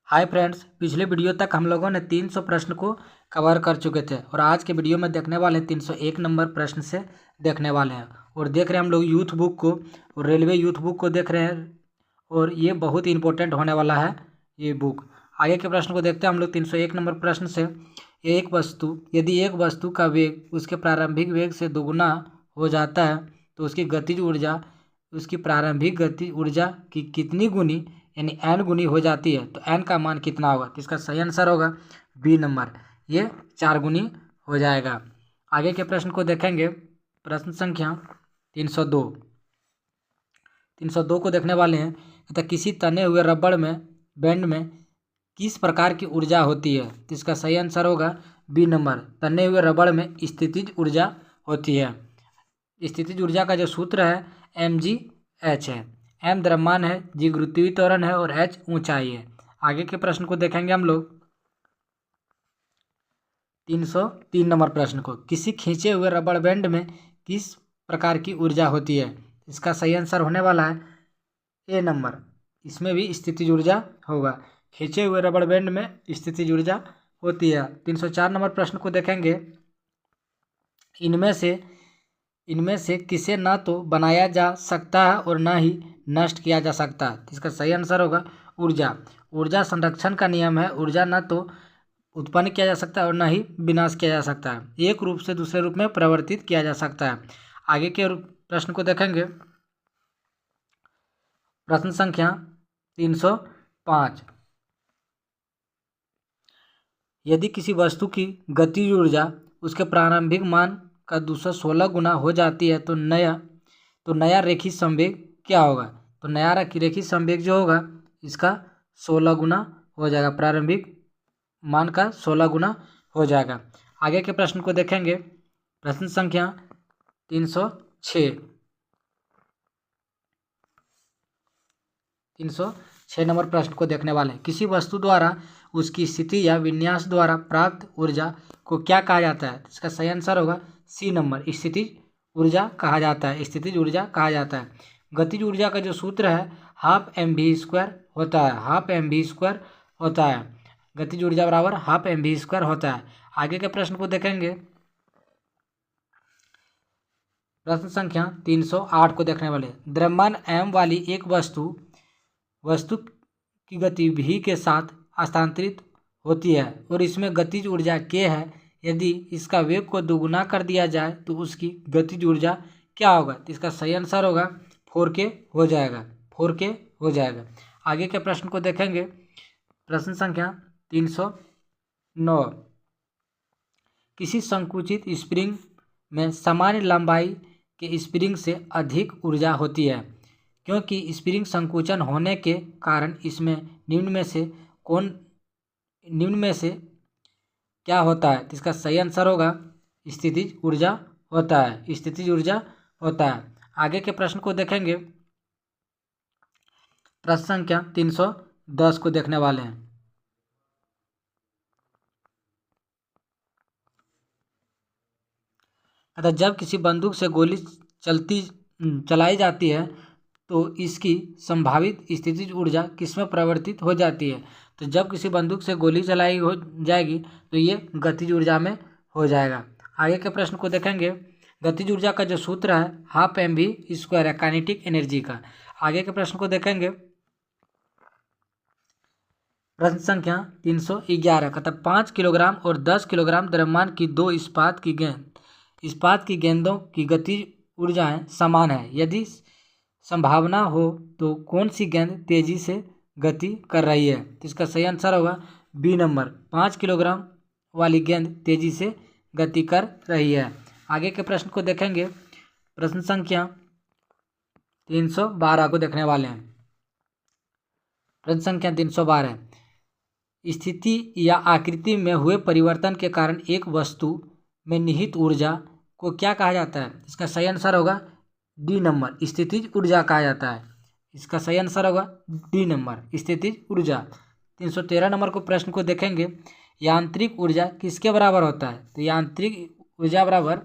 Hi friends, पिछले video तक हम लोगों ने 300 प्रश्न को कवर कर चुके थे और आज के वीडियो में देखने वाले हैं 301 नंबर प्रश्न से देखने वाले हैं। और देख रहे हैं हम लोग यूथ बुक को और रेलवे यूथ बुक को देख रहे हैं और ये बहुत ही इंपॉर्टेंट होने वाला है ये बुक। आगे के प्रश्न को देखते हैं हम लोग 301 नंबर प्रश्न से। यदि एक वस्तु का वेग उसके प्रारंभिक वेग से दोगुना हो जाता है तो उसकी प्रारंभिक गति ऊर्जा की कितनी गुनी यानी n गुनी हो जाती है, तो n का मान कितना होगा? तो इसका सही आंसर होगा बी नंबर, ये 4 गुनी हो जाएगा। आगे के प्रश्न को देखेंगे। प्रश्न संख्या 302 को देखने वाले हैं। तो किसी तने हुए रबड़ में बैंड में किस प्रकार की ऊर्जा होती है? तो इसका सही आंसर होगा बी नंबर, तने हुए रबड़ में स्थितिज ऊर्जा होती है। स्थितिज ऊर्जा का जो सूत्र है mgh है। m द्रव्यमान है, g गुरुत्वीय त्वरण है और h ऊंचाई है। आगे के प्रश्न को देखेंगे हम लोग 303 नंबर प्रश्न को। किसी खींचे हुए रबड़ बैंड में किस प्रकार की ऊर्जा होती है? इसका सही आंसर होने वाला है ए नंबर, इसमें भी स्थितिज ऊर्जा होगा। खींचे हुए रबड़ बैंड में स्थितिज ऊर्जा होती है। 304 नंबर प्रश्न को देखेंगे। इनमें से किसे न तो बनाया जा सकता है और न ही नष्ट किया जा सकता है। इसका सही आंसर होगा ऊर्जा। ऊर्जा संरक्षण का नियम है। ऊर्जा न तो उत्पन्न किया जा सकता है और न ही विनाश किया जा सकता है, एक रूप से दूसरे रूप में परिवर्तित किया जा सकता है। आगे के प्रश्न को देखेंगे। प्रश्न संख्या 305। यदि किसी वस्तु की गतिज ऊर्जा उसके प्रारंभिक मान का 216 गुना हो जाती है तो नया रेखीय संवेग क्या होगा? तो नया रेखीय संवेग जो होगा इसका 16 गुना हो जाएगा, प्रारंभिक मान का 16 गुना हो जाएगा। आगे के प्रश्न को देखेंगे। प्रश्न संख्या 306 नंबर प्रश्न को देखने वाले हैं। किसी वस्तु द्वारा उसकी स्थिति या विन्यास द्वारा प्राप्त ऊर्जा को क्या कहा जाता है? इसका सही आंसर होगा सी नंबर, स्थितिज ऊर्जा कहा जाता है। स्थितिज ऊर्जा कहा जाता है। गतिज ऊर्जा का जो सूत्र है हाफ mv² होता है। हाफ mv² होता है। गतिज ऊर्जा बराबर हाफ mv² होता है। आगे के प्रश्न को देखेंगे। प्रश्न संख्या 308 को देखने वाले। द्रव्यमान m वाली एक वस्तु की गति v के साथ हस्तांतरित होती है और इसमें गतिज ऊर्जा k है। यदि इसका वेग को दोगुना कर दिया जाए तो उसकी गतिज ऊर्जा क्या होगा? तो इसका सही आंसर होगा 4k हो जाएगा, 4k हो जाएगा। आगे के प्रश्न को देखेंगे। प्रश्न संख्या 309। किसी संकुचित स्प्रिंग में सामान्य लंबाई के स्प्रिंग से अधिक ऊर्जा होती है क्योंकि स्प्रिंग संकुचन होने के कारण इसमें निम्न में से क्या होता है? तो इसका सही आंसर होगा स्थितिज ऊर्जा होता है, स्थितिज ऊर्जा होता है। आगे के प्रश्न को देखेंगे। प्रश्न संख्या 310 को देखने वाले हैं। अतः जब किसी बंदूक से गोली चलाई जाती है तो इसकी संभावित स्थितिज ऊर्जा किसमें परिवर्तित हो जाती है? तो जब किसी बंदूक से गोली चलाई हो जाएगी तो ये गतिज ऊर्जा में हो जाएगा। आगे के प्रश्न को देखेंगे। गतिज ऊर्जा का जो सूत्र है हाफ mv² है, काइनेटिक एनर्जी का। आगे के प्रश्न को देखेंगे। प्रश्न संख्या 311 का 5 किलोग्राम और 10 किलोग्राम द्रव्यमान की दो इस्पात की गेंदों की गतिज ऊर्जाएं समान है। यदि संभावना हो तो कौन सी गेंद तेजी से गति कर रही है? तो इसका सही आंसर होगा बी नंबर, 5 किलोग्राम वाली गेंद तेजी से गति कर रही है। आगे के प्रश्न को देखेंगे। प्रश्न संख्या 312 को देखने वाले हैं। प्रश्न संख्या 312। स्थिति या आकृति में हुए परिवर्तन के कारण एक वस्तु में निहित ऊर्जा को क्या कहा जाता है? इसका सही आंसर होगा डी नंबर, स्थितिज ऊर्जा कहा जाता है। इसका सही आंसर होगा डी नंबर, स्थितिज ऊर्जा। 313 नंबर को प्रश्न को देखेंगे। यांत्रिक ऊर्जा किसके बराबर होता है? तो यांत्रिक ऊर्जा बराबर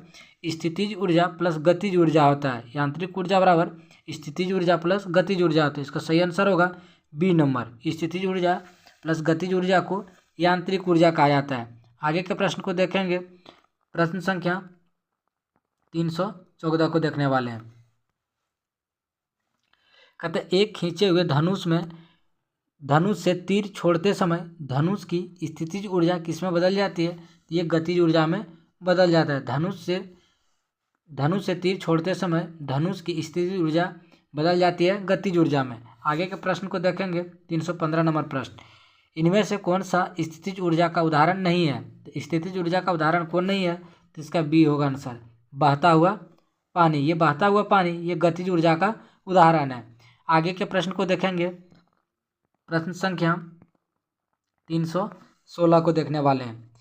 स्थितिज ऊर्जा प्लस गतिज ऊर्जा होता है। यांत्रिक ऊर्जा बराबर स्थितिज ऊर्जा प्लस गतिज ऊर्जा होता है। इसका सही आंसर होगा बी नंबर, स्थितिज ऊर्जा प्लस गतिज ऊर्जा को यांत्रिक ऊर्जा कहा जाता है। आगे के प्रश्न को देखेंगे, प्रश्न संख्या 314 को देखने वाले हैं। कहते हैं एक खींचे हुए धनुष से तीर छोड़ते समय धनुष की स्थितिज ऊर्जा किसमें बदल जाती है? ये गतिज ऊर्जा में बदल जाता है। धनुष से तीर छोड़ते समय धनुष की स्थितिज ऊर्जा बदल जाती है गतिज ऊर्जा में। आगे के प्रश्न को देखेंगे, 315 नंबर प्रश्न, इनमें से कौन सा स्थितिज ऊर्जा का उदाहरण नहीं है? तो स्थितिज ऊर्जा का उदाहरण कौन नहीं है? तो इसका बी होगा आंसर, बहता हुआ पानी। ये बहता हुआ पानी ये गतिज ऊर्जा का उदाहरण है। आगे के प्रश्न को देखेंगे, प्रश्न संख्या 316 को देखने वाले हैं।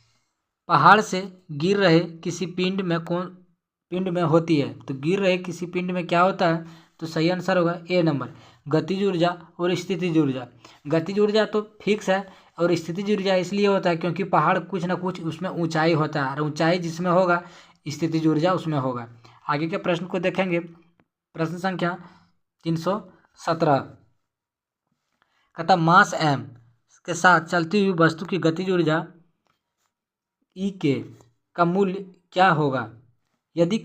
पहाड़ से गिर रहे किसी पिंड में होती है? तो गिर रहे किसी पिंड में क्या होता है? तो सही आंसर होगा ए नंबर, गतिज ऊर्जा और स्थितिज ऊर्जा। गतिज ऊर्जा तो फिक्स है और स्थितिज ऊर्जा इसलिए होता है क्योंकि पहाड़ कुछ ना कुछ उसमें ऊंचाई होता है और ऊंचाई जिसमें होगा स्थितिज ऊर्जा उसमें होगा। आगे के प्रश्न को देखेंगे, प्रश्न संख्या 317, कहता मास m के साथ चलती हुई वस्तु की गतिज ऊर्जा E के का मूल्य क्या होगा यदि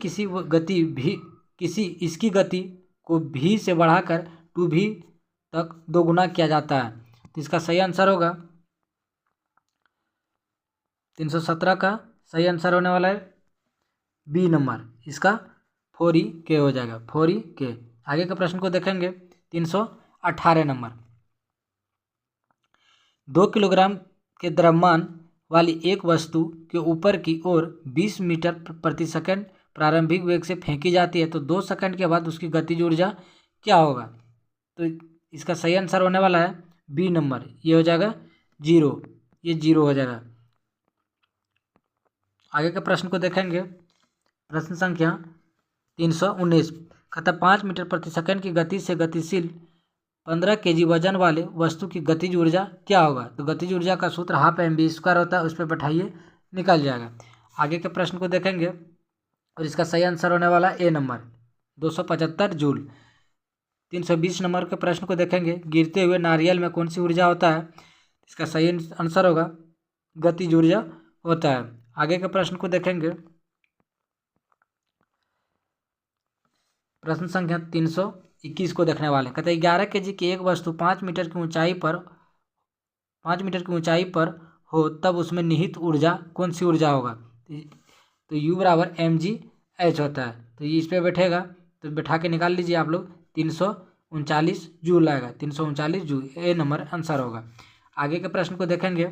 इसकी गति को v से बढ़ाकर 2v तक दोगुना किया जाता है? तो इसका सही आंसर होगा 317 का सही आंसर होने वाला है बी नंबर, इसका 4e हो जाएगा, 4e। आगे के प्रश्न को देखेंगे, 318 नंबर, 2 किलोग्राम के द्रव्यमान वाली एक वस्तु के ऊपर की ओर 20 मीटर प्रति सेकंड प्रारंभिक वेग से फेंकी जाती है तो 2 सेकंड के बाद उसकी गतिज ऊर्जा क्या होगा? तो इसका सही आंसर होने वाला है बी नंबर, ये हो जाएगा 0, ये 0 हो जाएगा। आगे के प्रश्न को देखेंगे, प्रश्न संख्या 319, कहता 5 मीटर प्रति सेकंड की गति से गतिशील 15 kg वजन वाले वस्तु की गतिज ऊर्जा क्या होगा? तो गतिज ऊर्जा का सूत्र हाफ mv² होता है, उस पर बैठाइए निकल जाएगा। आगे के प्रश्न को देखेंगे और इसका सही आंसर होने वाला ए नंबर 275 जूल। 320 नंबर के प्रश्न को देखेंगे, गिरते हुए नारियल में कौन सी ऊर्जा होता है? इसका सही आंसर होगा गतिज ऊर्जा होता है। आगे के प्रश्न को देखेंगे, प्रश्न संख्या 321 को देखने वाले, कहते हैं 11 kg की एक वस्तु 5 मीटर की ऊंचाई पर हो तब उसमें निहित ऊर्जा कौन सी ऊर्जा होगा? तो U बराबर mgh होता है, तो ये इस पर बैठेगा तो बैठा के निकाल लीजिए आप लोग, 339 जूल आएगा, 339 जूल, ए नंबर आंसर होगा। आगे के प्रश्न को देखेंगे,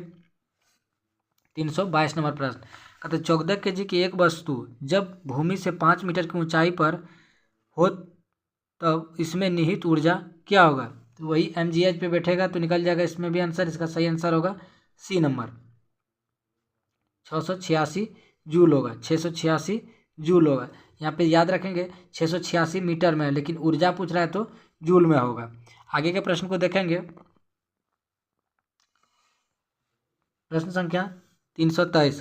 322 नंबर प्रश्न, कहते 14 kg की एक वस्तु जब भूमि से 5 मीटर की ऊंचाई पर हो तब इसमें निहित ऊर्जा क्या होगा? तो वही mgh पे बैठेगा तो निकल जाएगा इसमें भी आंसर, इसका सही आंसर होगा सी नंबर, 686 जूल होगा, 686 जूल होगा। यहाँ पे याद रखेंगे 686 मीटर में है लेकिन ऊर्जा पूछ रहा है तो जूल में होगा। आगे के प्रश्न को देखेंगे, प्रश्न संख्या 323,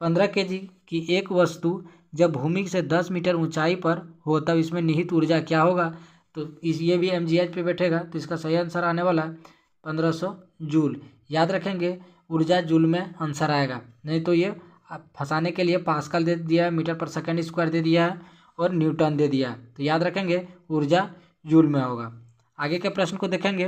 15 kg की एक वस्तु जब भूमि से 10 मीटर ऊंचाई पर हो तब इसमें निहित ऊर्जा क्या होगा? तो ये भी mgh पे बैठेगा तो इसका सही आंसर आने वाला है 1500 जूल। याद रखेंगे ऊर्जा जूल में आंसर आएगा, नहीं तो ये फंसाने के लिए पास्कल दे दिया है, मीटर पर सेकंड स्क्वायर दे दिया है और न्यूटन दे दिया है, तो याद रखेंगे ऊर्जा जूल में होगा। आगे के प्रश्न को देखेंगे,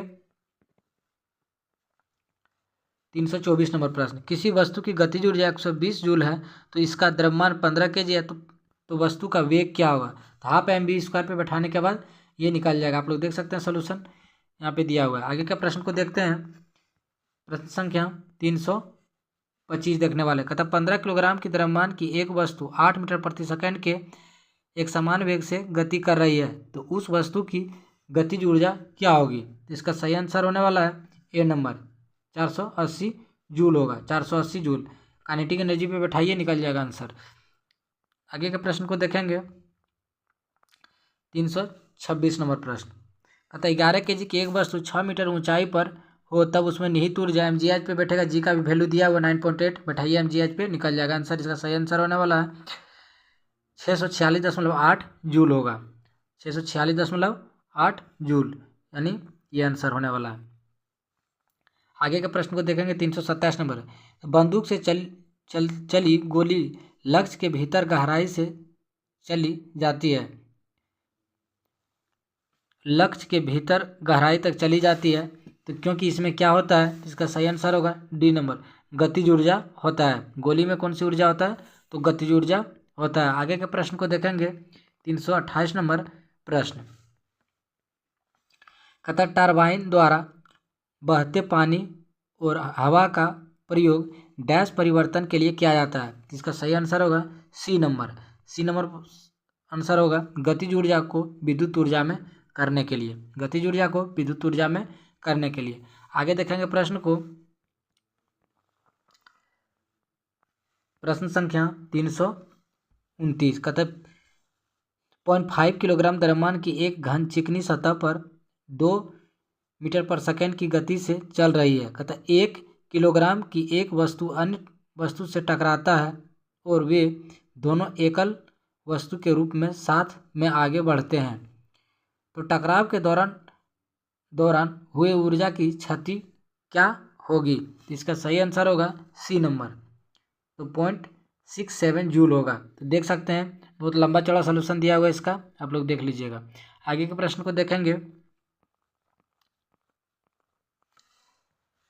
324 नंबर प्रश्न, किसी वस्तु की गतिज ऊर्जा 120 जूल है तो इसका द्रव्यमान 15 kg है तो वस्तु का वेग क्या होगा? तो हाफ mv² पे बैठाने के बाद ये निकल जाएगा, आप लोग देख सकते हैं सोल्यूशन यहाँ पे दिया हुआ है। आगे के प्रश्न को देखते हैं, प्रश्न संख्या 325 देखने वाले, कहता 15 किलोग्राम की द्रव्यमान की एक वस्तु 8 मीटर प्रति सेकंड के एक समान वेग से गति कर रही है तो उस वस्तु की गतिज ऊर्जा क्या होगी? तो इसका सही आंसर होने वाला है ए नंबर, 480 जूल होगा, 480 जूल। काइनेटिक एनर्जी पे बैठाइए निकल जाएगा आंसर। आगे के प्रश्न को देखेंगे, 326 नंबर प्रश्न, कहता 11 kg की एक वस्तु 6 मीटर ऊंचाई पर हो तब उसमें निहित ऊर्जा mgh पे बैठेगा, जी का भी वैल्यू दिया हुआ 9.8, बैठाइए mgh पे निकल जाएगा आंसर। इसका सही आंसर होने वाला है 646.8 जूल होगा, 646.8 जूल, यानी ये आंसर होने वाला है। आगे के प्रश्न को देखेंगे 327 नंबर। बंदूक से चली गोली लक्ष्य के भीतर गहराई से चली जाती है, लक्ष्य के भीतर गहराई तक चली जाती है, तो क्योंकि इसमें क्या होता है, इसका सही आंसर होगा डी नंबर, गतिज ऊर्जा होता है। गोली में कौन सी ऊर्जा होता है, तो गतिज ऊर्जा होता है। आगे के प्रश्न को देखेंगे 328 नंबर प्रश्न। कहता टरबाइन द्वारा बहते पानी और हवा का प्रयोग डैश परिवर्तन के लिए किया जाता है, इसका सही आंसर होगा C number. C number answer होगा गतिज ऊर्जा को विद्युत ऊर्जा में करने के लिए, गतिज ऊर्जा को विद्युत ऊर्जा में करने के लिए। आगे देखेंगे प्रश्न को, प्रश्न संख्या 329। कहते 0.5 किलोग्राम द्रव्यमान की एक घन चिकनी सतह पर 2 मीटर पर सेकेंड की गति से चल रही है। कहता 1 किलोग्राम की एक वस्तु अन्य वस्तु से टकराता है और वे दोनों एकल वस्तु के रूप में साथ में आगे बढ़ते हैं, तो टकराव के दौरान हुए ऊर्जा की क्षति क्या होगी, इसका सही आंसर होगा सी नंबर, तो 0.67 जूल होगा। तो देख सकते हैं बहुत लंबा चौड़ा सॉल्यूशन दिया हुआ है इसका, आप लोग देख लीजिएगा। आगे के प्रश्न को देखेंगे,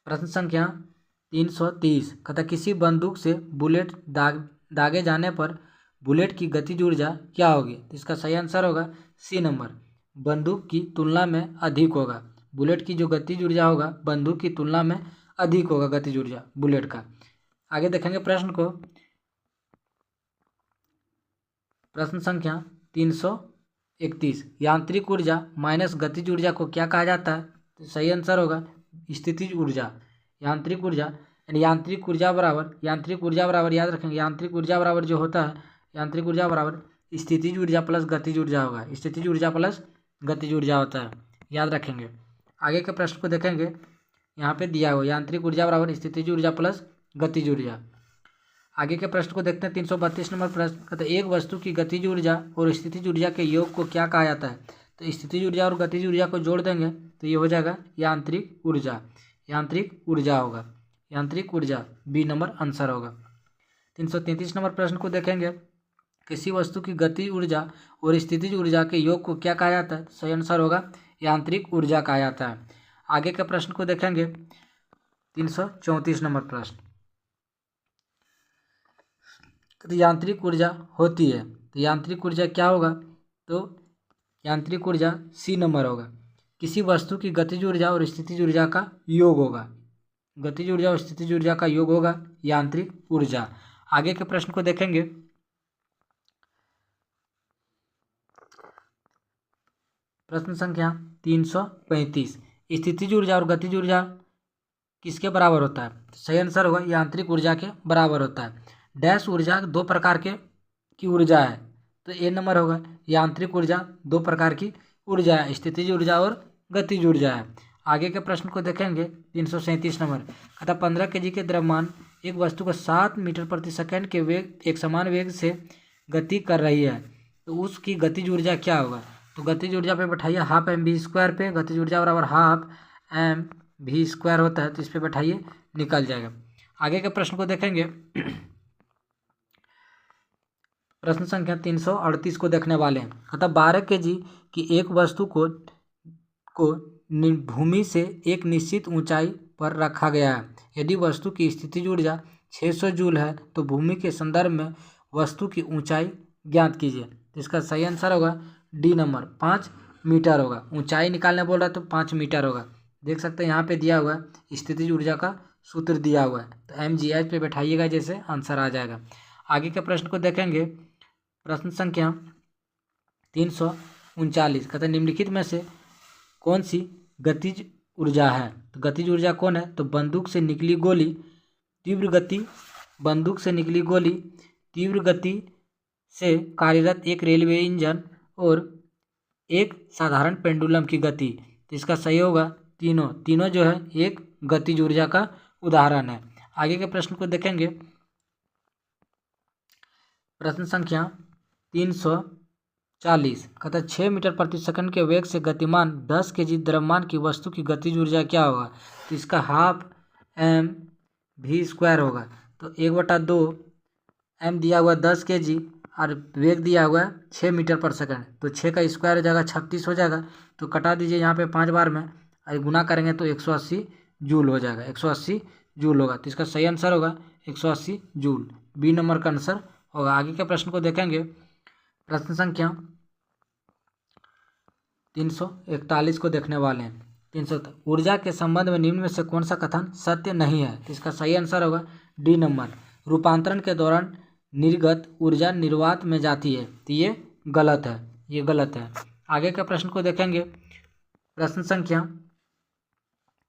प्रश्न संख्या 330। कहता किसी बंदूक से बुलेट दागे जाने पर बुलेट की गतिज ऊर्जा क्या होगी, तो इसका सही आंसर होगा सी नंबर, बंदूक की तुलना में अधिक होगा। बुलेट की जो गतिज ऊर्जा होगा बंदूक की तुलना में अधिक होगा गतिज ऊर्जा बुलेट का। आगे देखेंगे प्रश्न को, प्रश्न संख्या 331। यांत्रिक ऊर्जा माइनस गतिज ऊर्जा को क्या कहा जाता है, तो सही आंसर होगा स्थितिज ऊर्जा। यांत्रिक ऊर्जा यानी यांत्रिक ऊर्जा बराबर याद रखेंगे, यांत्रिक ऊर्जा बराबर जो होता है, यांत्रिक ऊर्जा बराबर स्थितिज ऊर्जा प्लस गतिज ऊर्जा होगा, स्थितिज ऊर्जा प्लस गतिज ऊर्जा होता है, याद रखेंगे। आगे के प्रश्न को देखेंगे, यहाँ पे दिया हुआ यांत्रिक ऊर्जा बराबर स्थितिज ऊर्जा प्लस गतिज ऊर्जा। आगे के प्रश्न को देखते हैं 332 नंबर प्रश्न। कहते एक वस्तु की गतिज ऊर्जा और स्थितिज ऊर्जा के योग को क्या कहा जाता है, तो स्थितिज ऊर्जा और गतिज ऊर्जा को जोड़ देंगे तो ये हो जाएगा यांत्रिक ऊर्जा, यांत्रिक ऊर्जा होगा, यांत्रिक ऊर्जा बी नंबर आंसर होगा। 333 नंबर प्रश्न को देखेंगे, किसी वस्तु की गति ऊर्जा और स्थितिज ऊर्जा के योग को क्या कहा जाता है, सही आंसर होगा यांत्रिक ऊर्जा कहा जाता है। आगे के प्रश्न को देखेंगे 334 नंबर प्रश्न। तो यांत्रिक ऊर्जा होती है, तो यांत्रिक ऊर्जा क्या होगा, तो यांत्रिक ऊर्जा सी नंबर होगा, किसी वस्तु की गतिज ऊर्जा और स्थितिज ऊर्जा का योग होगा, गतिज ऊर्जा और स्थितिज ऊर्जा का योग होगा यांत्रिक ऊर्जा। आगे के प्रश्न को देखेंगे, प्रश्न संख्या 335। स्थितिज ऊर्जा और गतिज ऊर्जा किसके बराबर होता है, तो सही आंसर होगा यांत्रिक ऊर्जा के बराबर होता है। डैश ऊर्जा दो प्रकार की ऊर्जा है, तो ए नंबर होगा, यांत्रिक ऊर्जा दो प्रकार की ऊर्जा है, स्थितिज ऊर्जा और गतिज ऊर्जा है। आगे के प्रश्न को देखेंगे 337 नंबर। कहता 15 kg के द्रव्यमान एक वस्तु को 7 मीटर प्रति सेकंड के वेग एक समान वेग से गति कर रही है, तो उसकी गतिज ऊर्जा क्या होगा, तो गतिज ऊर्जा पे बैठाइए हाफ एम वी स्क्वायर पे, गतिज ऊर्जा बराबर हाफ एम वी स्क्वायर होता है, तो इस पर बैठाइए निकल जाएगा। आगे के प्रश्न को देखेंगे, प्रश्न संख्या 338 को देखने वाले हैं। कहता 12 kg की एक वस्तु को भूमि से एक निश्चित ऊंचाई पर रखा गया है, यदि वस्तु की स्थितिज ऊर्जा 600 जूल है तो भूमि के संदर्भ में वस्तु की ऊंचाई ज्ञात कीजिए, तो इसका सही आंसर होगा डी नंबर 5 मीटर होगा। ऊंचाई निकालने बोल रहा है तो 5 मीटर होगा। देख सकते हैं यहाँ पे दिया हुआ है स्थितिज ऊर्जा का सूत्र दिया हुआ है, तो mgh पे बैठाइएगा जैसे आंसर आ जाएगा। आगे के प्रश्न को देखेंगे, प्रश्न संख्या 339। कहते हैं निम्नलिखित में से कौन सी गतिज ऊर्जा है, तो गतिज ऊर्जा कौन है, तो बंदूक से निकली गोली तीव्र गति से कार्यरत एक रेलवे इंजन और एक साधारण पेंडुलम की गति, तो इसका सही होगा तीनों जो है एक गतिज ऊर्जा का उदाहरण है। आगे के प्रश्न को देखेंगे, प्रश्न संख्या 340। कहता 6 मीटर प्रति सेकंड के वेग से गतिमान 10 kg द्रव्यमान की वस्तु की गतिज ऊर्जा क्या होगा, तो इसका हाफ mv² होगा। तो 1/2 m दिया हुआ 10 kg और वेग दिया हुआ 6 मीटर पर सेकंड, तो 6 का स्क्वायर हो जाएगा 36 हो जाएगा। तो कटा दीजिए यहाँ पे 5 बार में और गुना करेंगे तो 180 जूल हो जाएगा, 180 जूल होगा। तो इसका सही आंसर होगा 180 जूल, बी नंबर का आंसर होगा। आगे के प्रश्न को देखेंगे। प्रश्न संख्या 341 को देखने वाले हैं। 300 ऊर्जा के संबंध में निम्न में से कौन सा कथन सत्य नहीं है? तो इसका सही आंसर होगा डी नंबर, रूपांतरण के दौरान निर्गत ऊर्जा निर्वात में जाती है। तो ये गलत है, ये गलत है। आगे के प्रश्न को देखेंगे। प्रश्न संख्या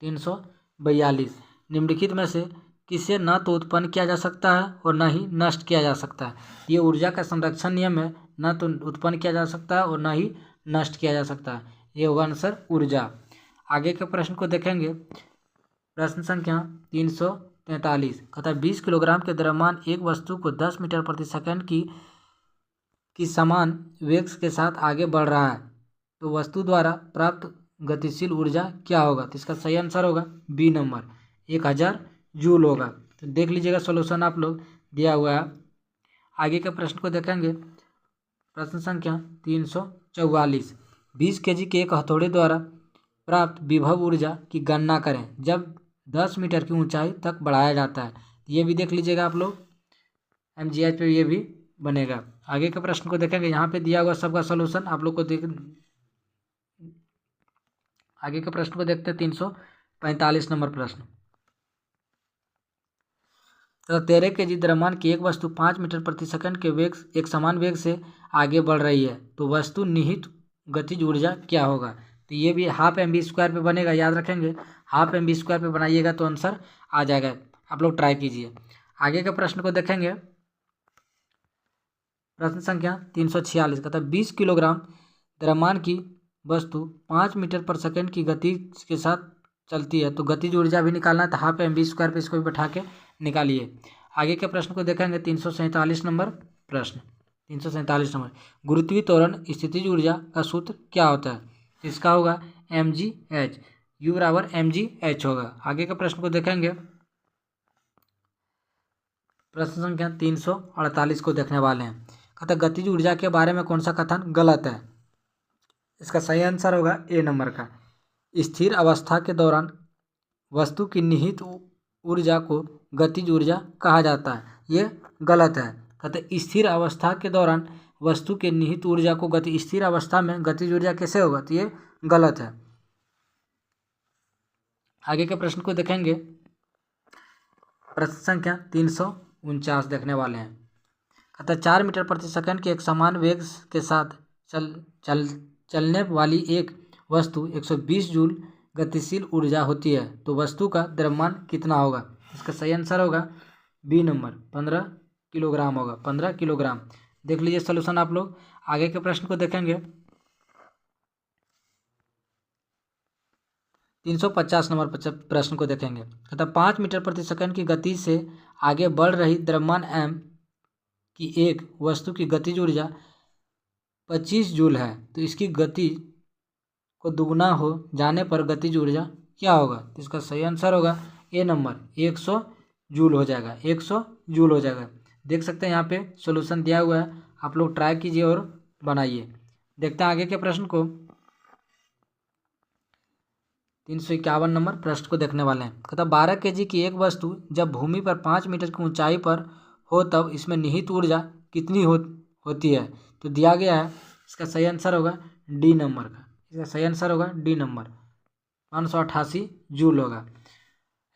342, निम्नलिखित में से किसे न तो उत्पन्न किया जा सकता है और न ही नष्ट किया जा सकता है? ये ऊर्जा का संरक्षण नियम है, न तो उत्पन्न किया जा सकता है और न ही नष्ट किया जा सकता है। ये होगा आंसर ऊर्जा। आगे के प्रश्न को देखेंगे। प्रश्न संख्या 343 कहता है 20 किलोग्राम के द्रव्यमान एक वस्तु को 10 मीटर प्रति सेकंड की समान वेग के साथ आगे बढ़ रहा है, तो वस्तु द्वारा प्राप्त गतिशील ऊर्जा क्या होगा? तो इसका सही आंसर होगा बी नंबर, 1000 जूल होगा। तो देख लीजिएगा सॉल्यूशन आप लोग दिया हुआ है। आगे के प्रश्न को देखेंगे। प्रश्न संख्या 344, 20 kg के एक हथौड़े द्वारा प्राप्त विभव ऊर्जा की गणना करें जब 10 मीटर की ऊंचाई तक बढ़ाया जाता है। ये भी देख लीजिएगा आप लोग, MGH पे ये भी बनेगा। आगे के प्रश्न को देखेंगे। यहाँ पे दिया हुआ सबका सॉल्यूशन आप लोग को देख। आगे के प्रश्न को देखते हैं। 345 नंबर प्रश्न। तो 13 kg द्रव्यमान की एक वस्तु 5 मीटर प्रति सेकंड के वेग एक समान वेग से आगे बढ़ रही है, तो वस्तु निहित गतिज ऊर्जा क्या होगा? तो ये भी हाफ mv² पे बनेगा, याद रखेंगे। हाफ mv² पे बनाइएगा तो आंसर आ जाएगा। आप लोग ट्राई कीजिए। आगे के प्रश्न को देखेंगे। प्रश्न संख्या 346 कहता है 20 किलोग्राम द्रव्यमान की वस्तु 5 मीटर पर सेकंड की गति के साथ चलती है, तो गतिज ऊर्जा भी निकालना है, तो हाफ mv² पे इसको भी बैठा के निकालिए। आगे के प्रश्न को देखेंगे। 347 नंबर प्रश्न। 347 नंबर, गुरुत्वीय त्वरण स्थितिज ऊर्जा का सूत्र क्या होता है? इसका होगा mgh, u बराबर mgh होगा। आगे के प्रश्न को देखेंगे। प्रश्न संख्या 348 को देखने वाले हैं। कहता गतिज ऊर्जा के बारे में कौन सा कथन गलत है? इसका सही आंसर होगा ए नंबर का, स्थिर अवस्था के दौरान वस्तु की निहित ऊर्जा को गतिज ऊर्जा कहा जाता है। ये गलत है। कहते स्थिर अवस्था के दौरान वस्तु के निहित ऊर्जा को स्थिर अवस्था में गतिज ऊर्जा कैसे होगा? तो ये गलत है। आगे के प्रश्न को देखेंगे। प्रश्न संख्या 349 देखने वाले हैं। कहता 4 मीटर प्रति सेकंड के एक समान वेग के साथ चलने वाली एक वस्तु 120 जूल गतिशील ऊर्जा होती है, तो वस्तु का द्रव्यमान कितना होगा? इसका सही आंसर होगा बी नंबर, 15 किलोग्राम होगा, 15 किलोग्राम। देख लीजिए सोल्यूशन आप लोग। आगे के प्रश्न को देखेंगे। 350 नंबर प्रश्न को देखेंगे। कहता 5 मीटर प्रति सेकंड की गति से आगे बढ़ रही द्रव्यमान m की एक वस्तु की गतिज ऊर्जा 25 जूल है, तो इसकी गति को दुगना हो जाने पर गतिज ऊर्जा क्या होगा? तो इसका सही आंसर होगा ए नंबर, 100 जूल हो जाएगा, 100 जूल हो जाएगा। देख सकते हैं यहाँ पे सॉल्यूशन दिया हुआ है, आप लोग ट्राई कीजिए और बनाइए। देखते हैं आगे के प्रश्न को। 351 नंबर प्रश्न को देखने वाले हैं। कहता 12 kg की एक वस्तु जब भूमि पर 5 मीटर की ऊंचाई पर हो तब इसमें निहित ऊर्जा कितनी होती है? तो दिया गया है। इसका सही आंसर होगा डी नंबर का, इसका सही आंसर होगा डी नंबर, 588 जूल होगा।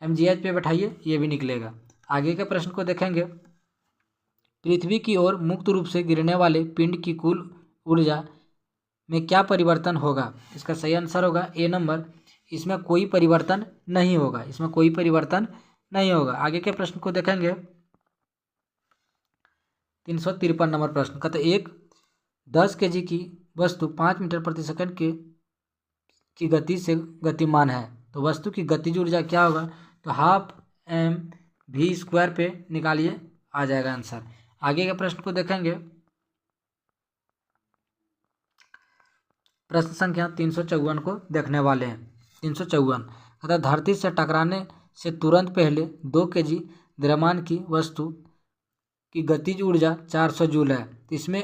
MGH पे बैठाइए, ये भी निकलेगा। आगे के प्रश्न को देखेंगे। पृथ्वी की ओर मुक्त रूप से गिरने वाले पिंड की कुल ऊर्जा में क्या परिवर्तन होगा? इसका सही आंसर होगा ए नंबर, इसमें कोई परिवर्तन नहीं होगा, इसमें कोई परिवर्तन नहीं होगा। आगे के प्रश्न को देखेंगे। 353 नंबर प्रश्न। कहते एक 10 kg की वस्तु 5 मीटर प्रति सेकंड की गति से गतिमान है, तो वस्तु की गतिज ऊर्जा क्या होगा? तो हाफ mv² पे निकालिए, आ जाएगा आंसर। आगे के प्रश्न को देखेंगे। प्रश्न संख्या 354 को देखने वाले हैं। 354 कहता धरती से टकराने से तुरंत पहले 2 kg द्रव्यमान की वस्तु की गतिज ऊर्जा 400 जूल है, तो इसमें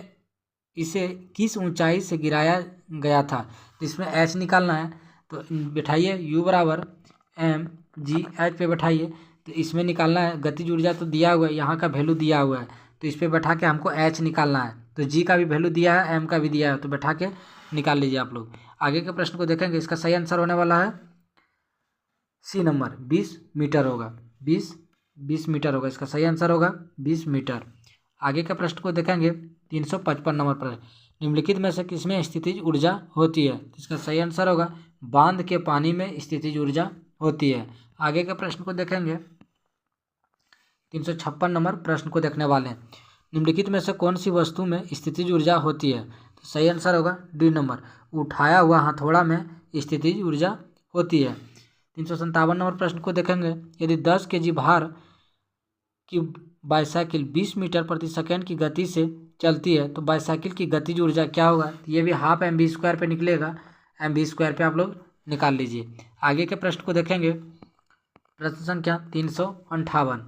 इसे किस ऊंचाई से गिराया गया था। तो इसमें एच निकालना है, तो बैठाइए u बराबर एम जी एच पे बैठाइए। तो इसमें निकालना है गतिज ऊर्जा तो दिया हुआ है, यहाँ का वैल्यू दिया हुआ है, तो इस पर बैठा के हमको एच निकालना है। तो जी का भी वैल्यू दिया है, एम का भी दिया है, तो बैठा के निकाल लीजिए आप लोग। आगे के प्रश्न को देखेंगे। इसका सही आंसर होने वाला है सी नंबर 20 मीटर होगा। 20 मीटर होगा, इसका सही आंसर होगा 20 मीटर। आगे के प्रश्न को देखेंगे। 355 नंबर प्रश्न, निम्नलिखित में से किसमें स्थितिज ऊर्जा होती है। इसका सही आंसर होगा बांध के पानी में स्थितिज ऊर्जा होती है। आगे के प्रश्न को देखेंगे। 356 नंबर प्रश्न को देखने वाले हैं। निम्नलिखित में से कौन सी वस्तु में स्थितिज ऊर्जा होती है। तो सही आंसर होगा डी नंबर, उठाया हुआ हथौड़ा में स्थितिज ऊर्जा होती है। 357 नंबर प्रश्न को देखेंगे। यदि 10 kg भार की बाईसाइकिल 20 मीटर प्रति सेकंड की गति से चलती है तो बाईसाइकिल की गतिज ऊर्जा क्या होगा। तो ये भी हाफ mv² पे निकलेगा, mv² पे आप लोग निकाल लीजिए। आगे के प्रश्न को देखेंगे। प्रश्न संख्या 358,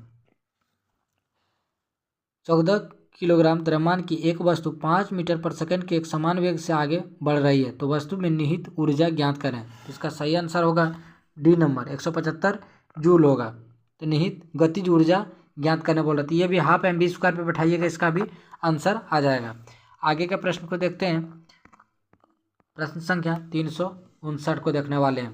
14 किलोग्राम द्रव्यमान की एक वस्तु 5 मीटर पर सेकंड के एक समान वेग से आगे बढ़ रही है, तो वस्तु में निहित ऊर्जा ज्ञात करें। इसका सही आंसर होगा डी नंबर 175 जूल होगा। तो निहित गतिज ऊर्जा ज्ञात करने बोल रहा था, ये भी हाफ mv² पे बैठाइएगा, इसका भी आंसर आ जाएगा। आगे के प्रश्न को देखते हैं। प्रश्न संख्या 359 को देखने वाले हैं।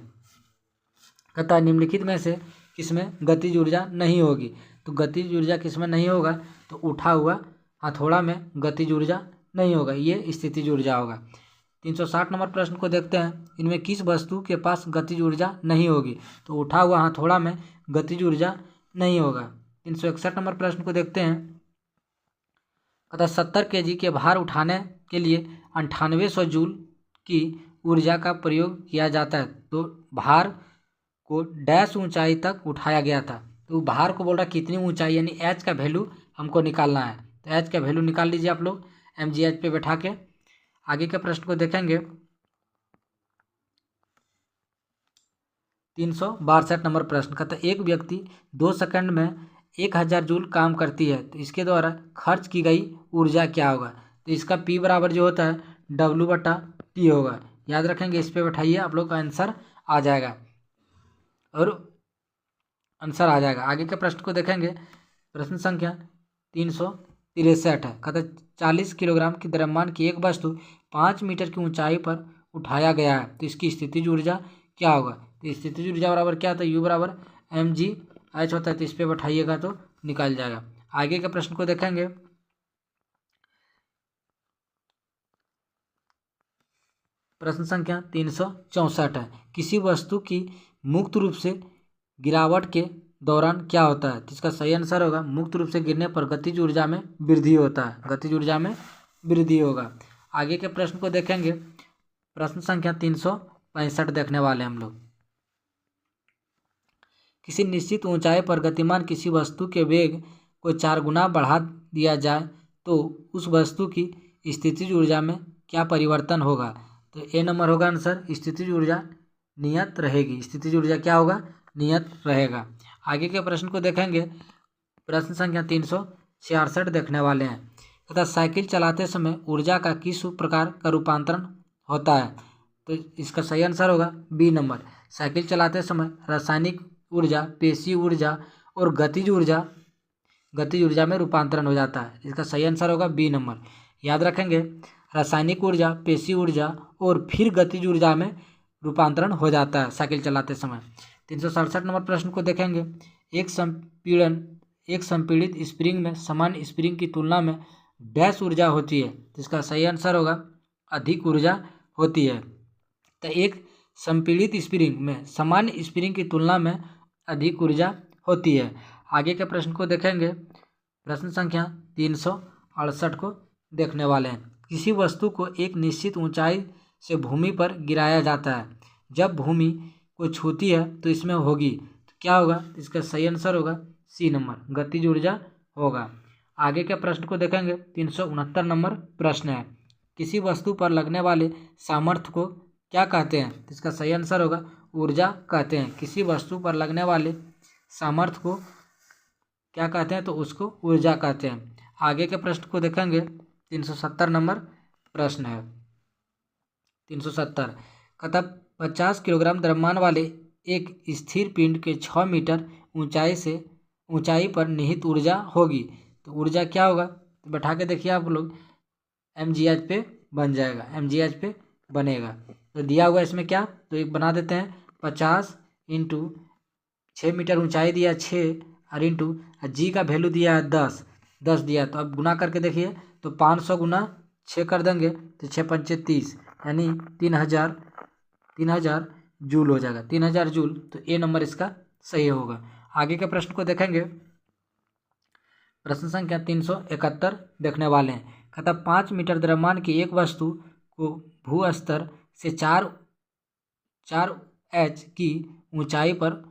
कहता है निम्नलिखित में से किसमें गतिज ऊर्जा नहीं होगी। तो गतिज ऊर्जा किसमें नहीं होगा, तो उठा हुआ हथौड़ा में गतिज ऊर्जा नहीं होगा, ये स्थितिज ऊर्जा होगा। 360 नंबर प्रश्न को देखते हैं। इनमें किस वस्तु के पास गतिज ऊर्जा नहीं होगी। तो उठा हुआ हथौड़ा में गतिज ऊर्जा नहीं होगा। 361 नंबर प्रश्न को देखते हैं। कहता 70 kg के भार उठाने के लिए 9800 जूल की ऊर्जा का प्रयोग किया जाता है, तो भार को डैश ऊंचाई तक उठाया गया था। तो भार को बोल रहा कितनी ऊंचाई, यानी एच का वैल्यू हमको निकालना है। तो एच का वैल्यू निकाल लीजिए आप लोग mgh पे बैठा के। आगे के प्रश्न को देखेंगे। 362 नंबर प्रश्न कहता है एक व्यक्ति 2 सेकंड में 1000 जूल काम करती है, तो इसके द्वारा खर्च की गई ऊर्जा क्या होगा। तो इसका P बराबर जो होता है W/T होगा। याद रखेंगे, इस पे बैठाइए, आप लोग का आंसर आ जाएगा और आंसर आ जाएगा। आगे के प्रश्न को देखेंगे। प्रश्न संख्या 363 है। कहता 40 किलोग्राम की द्रव्यमान की एक वस्तु 5 मीटर की ऊंचाई पर उठाया गया है, तो इसकी स्थितिज ऊर्जा क्या होगा। तो स्थितिज ऊर्जा बराबर क्या होता है, U बराबर mgh होता है। तो इस पर बैठाइएगा तो निकल जाएगा। आगे के प्रश्न को देखेंगे। प्रश्न संख्या 364 है। किसी वस्तु की मुक्त रूप से गिरावट के दौरान क्या होता है। तो इसका सही आंसर होगा मुक्त रूप से गिरने पर गतिज ऊर्जा में वृद्धि होता है, गतिज ऊर्जा में वृद्धि होगा। आगे के प्रश्न को देखेंगे। प्रश्न संख्या 365 देखने वाले हम लोग। किसी निश्चित ऊंचाई पर गतिमान किसी वस्तु के वेग को 4 गुना बढ़ा दिया जाए तो उस वस्तु की स्थितिज ऊर्जा में क्या परिवर्तन होगा। तो ए नंबर होगा आंसर, स्थितिज ऊर्जा नियत रहेगी। स्थितिज ऊर्जा क्या होगा, नियत रहेगा। आगे के प्रश्न को देखेंगे। प्रश्न संख्या 366 देखने वाले हैं। तथा साइकिल चलाते समय ऊर्जा का किस प्रकार का रूपांतरण होता है। तो इसका सही आंसर होगा बी नंबर, साइकिल चलाते समय रासायनिक ऊर्जा, पेशी ऊर्जा और गतिज ऊर्जा में रूपांतरण हो जाता है। इसका सही आंसर होगा बी नंबर। याद रखेंगे, रासायनिक ऊर्जा, पेशी ऊर्जा और फिर गतिज ऊर्जा में रूपांतरण हो जाता है साइकिल चलाते समय। 367 नंबर प्रश्न को देखेंगे। एक संपीड़ित स्प्रिंग में सामान्य स्प्रिंग की तुलना में डैश ऊर्जा होती है। तो इसका सही आंसर होगा अधिक ऊर्जा होती है। तो एक संपीड़ित स्प्रिंग में सामान्य स्प्रिंग की तुलना में अधिक ऊर्जा होती है। आगे के प्रश्न को देखेंगे। प्रश्न संख्या 368 को देखने वाले हैं। किसी वस्तु को एक निश्चित ऊंचाई से भूमि पर गिराया जाता है, जब भूमि को छूती है तो इसमें होगी, तो क्या होगा। इसका सही आंसर होगा सी नंबर, गतिज ऊर्जा होगा। आगे के प्रश्न को देखेंगे। 369 नंबर प्रश्न है। किसी वस्तु पर लगने वाले सामर्थ्य को क्या कहते हैं। तो इसका सही आंसर होगा ऊर्जा कहते हैं। किसी वस्तु पर लगने वाले सामर्थ्य को क्या कहते हैं, तो उसको ऊर्जा कहते हैं। आगे के प्रश्न को देखेंगे। 370 नंबर प्रश्न है। 370 कहता 50 किलोग्राम द्रव्यमान वाले एक स्थिर पिंड के 6 मीटर ऊंचाई पर निहित ऊर्जा होगी। तो ऊर्जा क्या होगा, तो बैठा के देखिए आप लोग, mgh पे बन जाएगा, mgh पे बनेगा। तो दिया हुआ इसमें क्या, तो एक बना देते हैं 50 इंटू 6 मीटर ऊंचाई दिया 6 और इंटू जी का वैल्यू दिया है 10 दिया। तो अब गुना करके देखिए, तो 500 गुना 6 कर देंगे तो 6 पंचे 30 यानी 3000 जूल हो जाएगा, 3000 जूल। तो ए नंबर इसका सही होगा। आगे के प्रश्न को देखेंगे। प्रश्न संख्या 371 देखने वाले हैं। कहता 5 मीटर द्रव्यमान की एक वस्तु को भू स्तर से 4 एच की ऊंचाई पर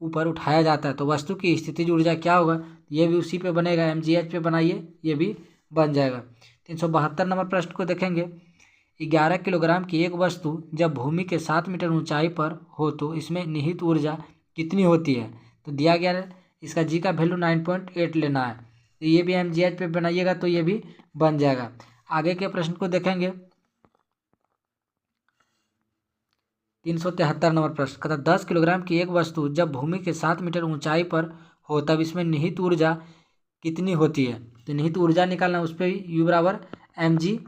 ऊपर उठाया जाता है, तो वस्तु की स्थितिज ऊर्जा क्या होगा, ये भी उसी पे बनेगा, mgh पे बनाइए, ये भी बन जाएगा। 372 नंबर प्रश्न को देखेंगे। 11 किलोग्राम की एक वस्तु जब भूमि के 7 मीटर ऊंचाई पर हो तो इसमें निहित ऊर्जा कितनी होती है। तो दिया गया है, इसका जी का वैल्यू 9.8 लेना है। तो ये भी mgh पे बनाइएगा तो ये भी बन जाएगा। आगे के प्रश्न को देखेंगे। 373 नंबर प्रश्न कहता 10 किलोग्राम की एक वस्तु जब भूमि के 7 मीटर ऊंचाई पर हो तब इसमें निहित ऊर्जा कितनी होती है। तो निहित ऊर्जा निकालना, उस पर यू बराबर mgh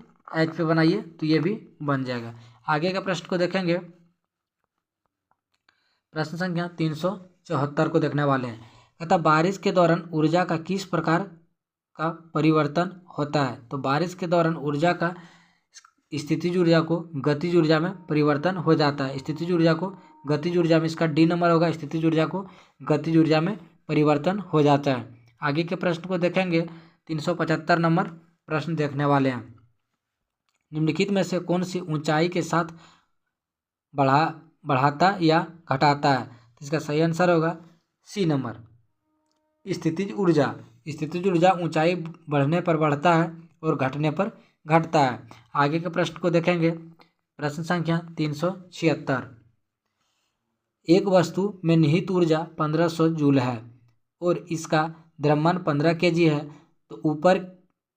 पे बनाइए तो ये भी बन जाएगा। आगे का प्रश्न को देखेंगे। प्रश्न संख्या 374 को देखने वाले हैं। कहता बारिश के दौरान ऊर्जा का किस प्रकार का परिवर्तन होता है। तो बारिश के दौरान ऊर्जा का स्थितिज ऊर्जा को गतिज ऊर्जा में परिवर्तन हो जाता है। स्थितिज ऊर्जा को गतिज ऊर्जा में, इसका डी नंबर होगा, स्थितिज ऊर्जा को गतिज ऊर्जा में परिवर्तन हो जाता है। आगे के प्रश्न को देखेंगे। 375 नंबर प्रश्न देखने वाले हैं। निम्नलिखित में से कौन सी ऊंचाई के साथ बढ़ाता या घटाता है। तो इसका सही आंसर होगा सी नंबर, स्थितिज ऊर्जा। स्थितिज ऊर्जा ऊंचाई बढ़ने पर बढ़ता है और घटने पर घटता है। आगे के प्रश्न को देखेंगे। प्रश्न संख्या 376 एक वस्तु में निहित ऊर्जा 1500 जूल है और इसका द्रव्यमान 15 kg है, तो ऊपर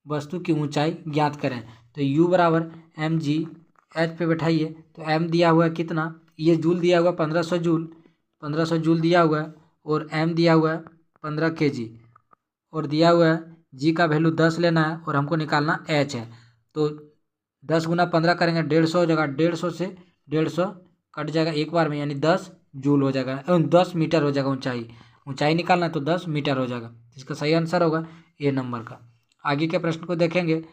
वस्तु की ऊंचाई ज्ञात करें। तो u बराबर mgh पे बैठाइए, तो m दिया हुआ है कितना, ये जूल दिया हुआ 1500 जूल दिया हुआ है, और m दिया हुआ है 15 kg, और दिया हुआ है g का वैल्यू 10 लेना है और हमको निकालना h है। तो 10 गुना 15 करेंगे 150 हो जाएगा, 150 से 150 कट जाएगा एक बार में, यानी 10 जूल हो जाएगा, 10 मीटर हो जाएगा। ऊंचाई निकालना है तो 10 मीटर हो जाएगा। इसका सही आंसर होगा ए नंबर का। आगे के प्रश्न को देखेंगे।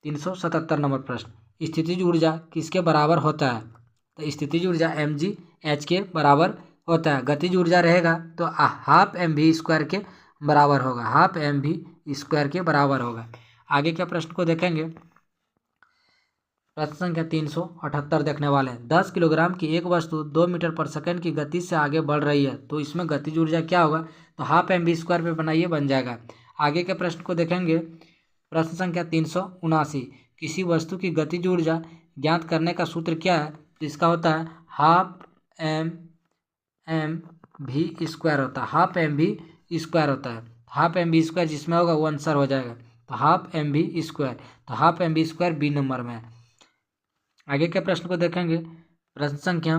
377 नंबर प्रश्न स्थितिज ऊर्जा किसके बराबर होता है। तो स्थितिज ऊर्जा mgh के बराबर होता है। गतिज ऊर्जा रहेगा तो हाफ mv² के बराबर होगा, हाफ mv² के बराबर होगा। आगे के प्रश्न को देखेंगे। प्रश्न संख्या 378 देखने वाले हैं। 10 किलोग्राम की एक वस्तु 2 मीटर पर सेकंड की गति से आगे बढ़ रही है, तो इसमें गतिज ऊर्जा क्या होगा। तो हाफ mv² पे बनाइए, बन जाएगा। आगे के प्रश्न को देखेंगे। प्रश्न संख्या 379 किसी वस्तु की गतिज ऊर्जा ज्ञात करने का सूत्र क्या है। तो इसका होता है हाफ mv² होता है, हाफ mv² होता है। हाफ mv² जिसमें होगा वो आंसर हो जाएगा। तो हाफ mv², तो हाफ mv² बी नंबर में है। आगे के प्रश्न को देखेंगे। प्रश्न संख्या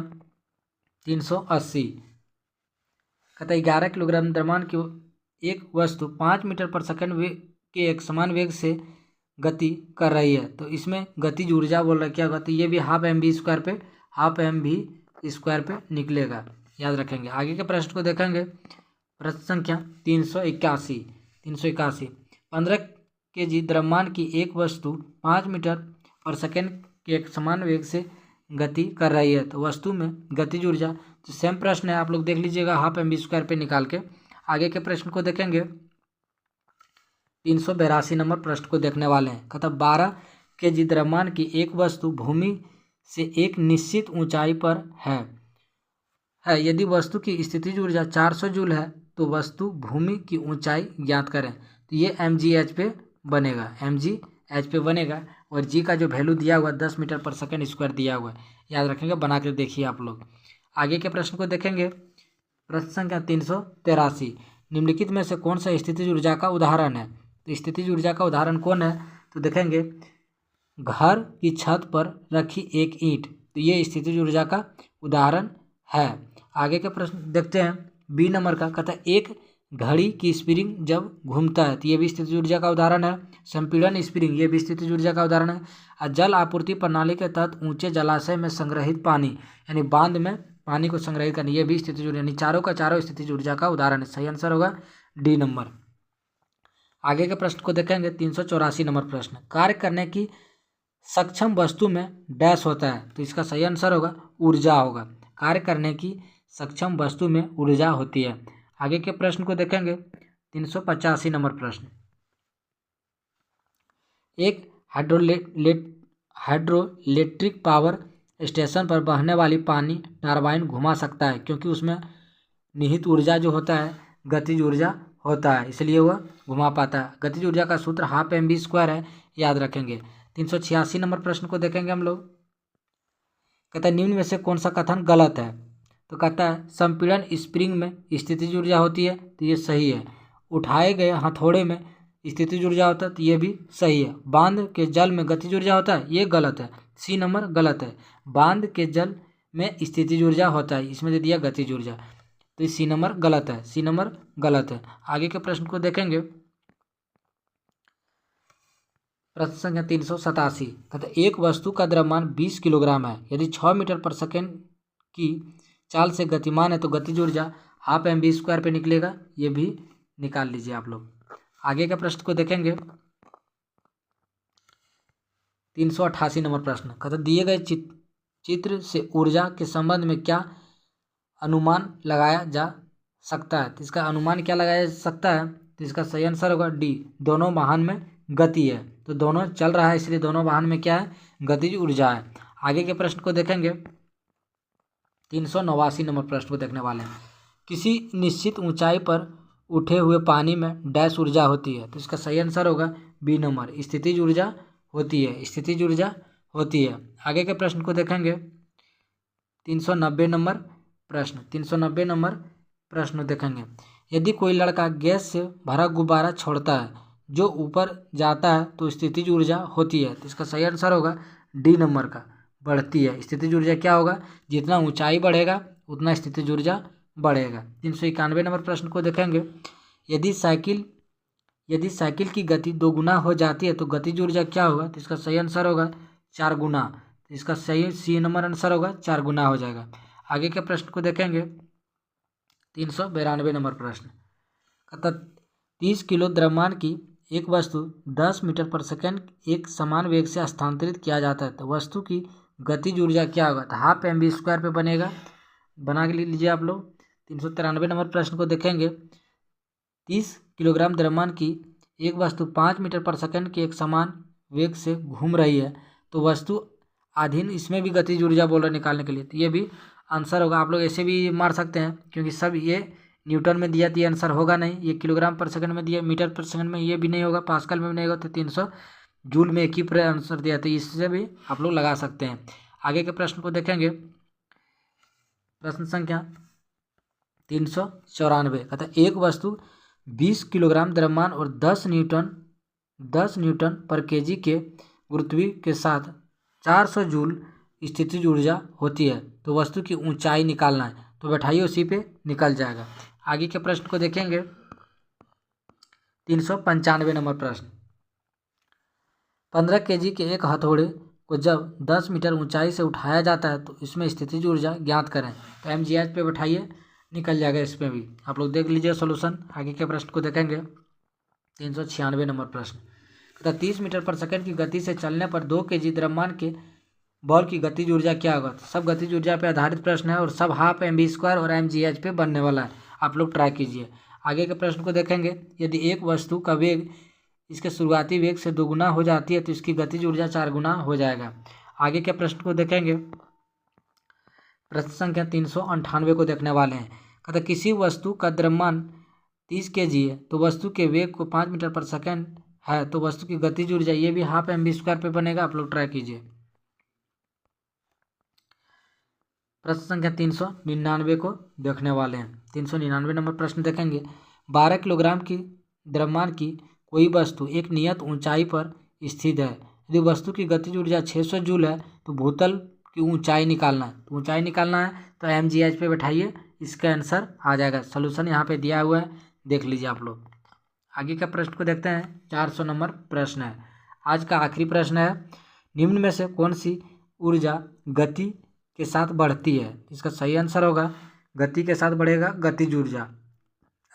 380 कहता 11 किलोग्राम द्रव्यमान की एक वस्तु 5 मीटर पर सेकंड के एक समान वेग से गति कर रही है, तो इसमें गतिज ऊर्जा बोल रहा है क्या होगा। तो ये भी हाफ mv² पे, हाफ mv² पे निकलेगा, याद रखेंगे। आगे के प्रश्न को देखेंगे। प्रश्न संख्या 381 15 kg द्रव्यमान की एक वस्तु 5 मीटर पर सेकंड के एक समान वेग से गति कर रही है, तो वस्तु में गतिज ऊर्जा, तो सेम प्रश्न है, आप लोग देख लीजिएगा हाफ mv² पे निकाल के। आगे के प्रश्न को देखेंगे। 382 नंबर प्रश्न को देखने वाले हैं। कहता 12 kg द्रव्यमान की एक वस्तु भूमि से एक निश्चित ऊंचाई पर है, यदि वस्तु की स्थितिज ऊर्जा 400 जूल है तो वस्तु भूमि की ऊंचाई ज्ञात करें। तो ये mgh पे बनेगा, mgh पे बनेगा, और g का जो वैल्यू दिया हुआ 10 मीटर पर सेकंड स्क्वायर दिया हुआ है, याद रखेंगे, बना कर देखिए आप लोग। आगे के प्रश्न को देखेंगे। प्रश्न संख्या 383, निम्नलिखित में से कौन सा स्थितिज ऊर्जा का उदाहरण है? तो स्थितिज ऊर्जा का उदाहरण कौन है? तो देखेंगे घर की छत पर रखी एक ईंट, तो ये स्थितिज ऊर्जा का उदाहरण है। आगे के प्रश्न देखते हैं। बी नंबर का कहता है एक घड़ी की स्प्रिंग जब घूमता है, तो ये भी स्थितिज ऊर्जा का उदाहरण है। संपीड़न स्प्रिंग, ये भी स्थितिज ऊर्जा का उदाहरण है। और जल आपूर्ति प्रणाली के तहत ऊंचे जलाशय में संग्रहित पानी, यानी बांध में पानी को संग्रहित करना, ये भी स्थितिज ऊर्जा, यानी चारों का चारों स्थितिज ऊर्जा का उदाहरण है। सही आंसर होगा डी नंबर। आगे के प्रश्न को देखेंगे। 384 नंबर प्रश्न, कार्य करने की सक्षम वस्तु में डैश होता है, तो इसका सही आंसर होगा ऊर्जा होगा। कार्य करने की सक्षम वस्तु में ऊर्जा होती है। आगे के प्रश्न को देखेंगे। 385 नंबर प्रश्न, एक हाइड्रोइलेक्ट्रिक पावर स्टेशन पर बहने वाली पानी टरबाइन घुमा सकता है, क्योंकि उसमें निहित ऊर्जा जो होता है गतिज ऊर्जा होता है, इसलिए वह घुमा पाता है। गतिज ऊर्जा का सूत्र हाफ mv² है, याद रखेंगे। 386 नंबर प्रश्न को देखेंगे हम लोग। कहता है निम्न में से कौन सा कथन गलत है? तो कहता है संपीड़न स्प्रिंग में स्थितिज ऊर्जा होती है, तो ये सही है। उठाए गए हथौड़े में स्थितिज ऊर्जा होता है, तो ये भी सही है। बांध के जल में गतिज ऊर्जा होता है, ये गलत है। सी नंबर गलत है। बांध के जल में स्थितिज ऊर्जा होता है, इसमें दे दिया गतिज ऊर्जा, तो सी नंबर गलत है। सी नंबर गलत है। आगे के प्रश्न को देखेंगे। प्रश्न संख्या 387, कहते एक वस्तु का द्रव्यमान 20 किलोग्राम है, यदि 6 मीटर पर सेकेंड की चाल से गतिमान है, तो गतिज ऊर्जा हाफ mv² पे निकलेगा, ये भी निकाल लीजिए आप लोग। आगे के प्रश्न को देखेंगे। 388 नंबर प्रश्न, कहते दिए गए चित्र से ऊर्जा के संबंध में क्या अनुमान लगाया जा सकता है? तो इसका अनुमान क्या लगाया जा सकता है? तो इसका सही आंसर होगा डी, दोनों वाहन में गति है, तो दोनों चल रहा है, इसलिए दोनों वाहन में क्या है? गतिज ऊर्जा है। आगे के प्रश्न को देखेंगे। 389 नंबर प्रश्न को देखने वाले हैं। किसी निश्चित ऊंचाई पर उठे हुए पानी में डैश ऊर्जा होती है, तो इसका सही आंसर होगा बी नंबर, स्थितिज ऊर्जा होती है। स्थितिज ऊर्जा होती है। आगे के प्रश्न को देखेंगे। 390 नंबर प्रश्न, 390 नंबर प्रश्न देखेंगे। यदि कोई लड़का गैस से भरा गुब्बारा छोड़ता है जो ऊपर जाता है, तो स्थितिज ऊर्जा होती है, तो इसका सही आंसर होगा डी नंबर का, बढ़ती है। स्थितिज ऊर्जा क्या होगा? जितना ऊंचाई बढ़ेगा उतना स्थितिज ऊर्जा बढ़ेगा। 391 नंबर प्रश्न को देखेंगे। यदि साइकिल की गति 2 गुना हो जाती है, तो गतिज ऊर्जा क्या होगा? तो इसका सही आंसर होगा 4 गुना, तो इसका सही सी नंबर आंसर होगा 4 गुना हो जाएगा। आगे के प्रश्न को देखेंगे। 392 नंबर प्रश्न, कहता 30 किलो द्रव्यमान की एक वस्तु 10 मीटर पर सेकेंड एक समान वेग से स्थानांतरित किया जाता है, तो वस्तु की गतिज ऊर्जा क्या होगा? तो हाफ mv² पे बनेगा, बना के लीजिए आप लोग। 393 नंबर प्रश्न को देखेंगे। 30 किलोग्राम द्रव्यमान की एक वस्तु 5 मीटर पर सेकेंड के एक समान वेग से घूम रही है, तो वस्तु अधीन, इसमें भी गतिज ऊर्जा बोल रहे निकालने के लिए, तो ये भी आंसर होगा। आप लोग ऐसे भी मार सकते हैं, क्योंकि सब ये न्यूटन में दिया तो ये आंसर होगा नहीं। ये किलोग्राम पर सेकंड में दिया, मीटर पर सेकंड में ये भी नहीं होगा, पास्कल में भी नहीं होगा, तो 300 जूल में एक ही पर आंसर दिया, तो इससे भी आप लोग लगा सकते हैं। आगे के प्रश्न को देखेंगे। प्रश्न संख्या 394, कहता है एक वस्तु 20 किलोग्राम द्रव्यमान और 10 न्यूटन पर केजी के गुरुत्व के साथ 400 जूल स्थितिज ऊर्जा होती है, तो वस्तु की ऊंचाई निकालना है, तो बैठाइए उसी पे निकल जाएगा। आगे के प्रश्न को देखेंगे। 395 नंबर प्रश्न, 15 केजी के एक हथौड़े को जब 10 मीटर ऊंचाई से उठाया जाता है, तो इसमें स्थितिज ऊर्जा ज्ञात करें, तो mgh पे बैठाइए, निकल जाएगा। इसमें भी आप लोग देख लीजिए सॉल्यूशन। आगे के प्रश्न को देखेंगे। 396 नंबर प्रश्न, 30 मीटर पर सेकंड की गति से चलने पर 2 केजी द्रव्यमान के बॉल की गतिज ऊर्जा क्या होगा? सब गतिज ऊर्जा पे आधारित प्रश्न है और सब हाफ mv² और mgh पे बनने वाला है, आप लोग ट्राई कीजिए। आगे के प्रश्न को देखेंगे। यदि एक वस्तु का वेग इसके शुरुआती वेग से 2 गुना हो जाती है, तो इसकी गतिज ऊर्जा 4 गुना हो जाएगा। आगे के प्रश्न को देखेंगे। प्रश्न संख्या 398 को देखने वाले हैं। कहते किसी वस्तु का द्रव्यमान 30 kg है, तो वस्तु के वेग को 5 मीटर पर सेकेंड है, तो वस्तु की गतिज ऊर्जा ये भी हाफ mv² पे बनेगा, आप लोग ट्राई कीजिए। प्रश्न संख्या 399 को देखने वाले हैं। 399 नंबर प्रश्न देखेंगे। 12 किलोग्राम की द्रव्यमान की कोई वस्तु एक नियत ऊंचाई पर स्थित है। यदि वस्तु की गतिज ऊर्जा 600 जूल है तो भूतल की ऊंचाई निकालना है। तो ऊंचाई निकालना है तो mgh पे बैठाइए, इसका आंसर आ जाएगा। सोल्यूशन यहाँ पे दिया हुआ है, देख लीजिए आप लोग। आगे का प्रश्न को देखते हैं। 400 नंबर प्रश्न है, आज का आखिरी प्रश्न है। निम्न में से कौन सी ऊर्जा गति के साथ बढ़ती है? इसका सही आंसर होगा गति के साथ बढ़ेगा गतिज ऊर्जा,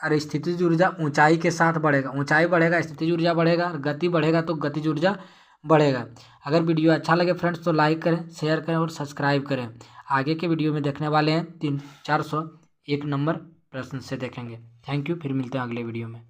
और स्थितिज ऊर्जा ऊंचाई के साथ बढ़ेगा। ऊंचाई बढ़ेगा स्थितिज ऊर्जा बढ़ेगा, और गति बढ़ेगा तो गतिज ऊर्जा बढ़ेगा। अगर वीडियो अच्छा लगे फ्रेंड्स तो लाइक करें, शेयर करें और सब्सक्राइब करें। आगे के वीडियो में देखने वाले हैं 401 नंबर प्रश्न से देखेंगे। थैंक यू, फिर मिलते हैं अगले वीडियो में।